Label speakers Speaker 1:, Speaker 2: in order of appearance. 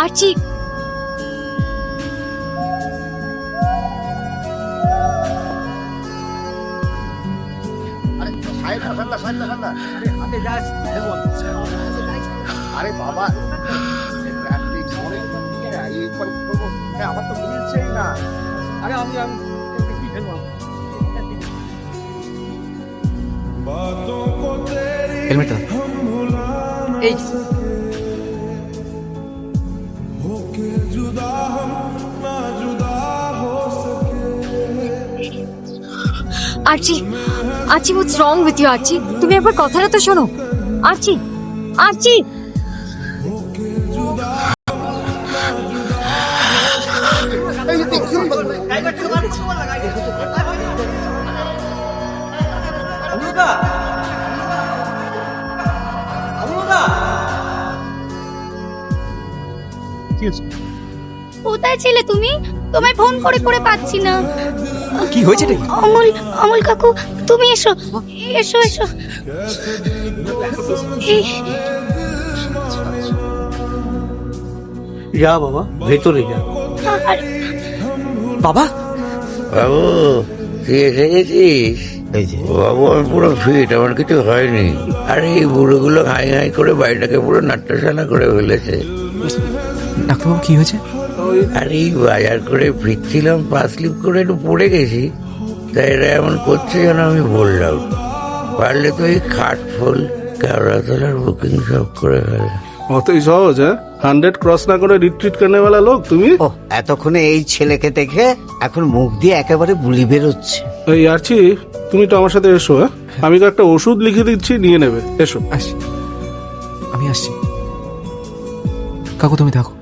Speaker 1: আর্চি,
Speaker 2: আরে বাবা আমার তো মিলছেই না। আরে আমি কি খেলবো?
Speaker 3: হেলমেটটা
Speaker 1: এই আর্চি, আর্চি হোয়াটস রং উইথ ইউ আর্চি? তুমি একবার কথাটা তো শোনো। আর্চি, আর্চি,
Speaker 4: কোথায় ছিলে তুমি? তোমায় ফোন করে করে পাচ্ছি না।
Speaker 3: কি হয়েছে নাকি?
Speaker 4: অমল, অমল কাকু তুমি এসো এসো এসো। এই,
Speaker 5: যা বাবা, ভেতরে যা।
Speaker 4: আর
Speaker 3: বাবা,
Speaker 6: বাবু তুই এসে গেছিস?
Speaker 5: এই যে
Speaker 6: বাবু আমি পুরো ফিট, আমার কিছু হয়নি। আর এই বুড়োগুলো হাই হাই করে বাড়িটাকে পুরো নাট্যশালা করে ফেলেছে।
Speaker 3: ডাক্তারবাবু কি হয়েছে?
Speaker 6: আর এই বাজার করে ফিরছিলাম, পা স্লিপ করে একটু পড়ে গেছি, তাই এরা এমন করছে যেন আমি বললাম। পারলে তো এই খাট ফুল কেওড়াতলার বুকিং সব করে ফেলে।
Speaker 7: অতই সহজ? 100 ক্রস না করে রিট্রিট করনে वाला লোক তুমি?
Speaker 5: ও এতক্ষণে এই ছেলেকে দেখে এখন মুখ দিয়ে একেবারে বুলি বেরোচ্ছে।
Speaker 7: এই আরছি, তুমি তো আমার সাথে এসো। আমি তো একটা ওষুধ লিখে দিচ্ছি, নিয়ে নেবে। এসো।
Speaker 3: আসছি, আমি আসছি। কাকু তুমি থাকো।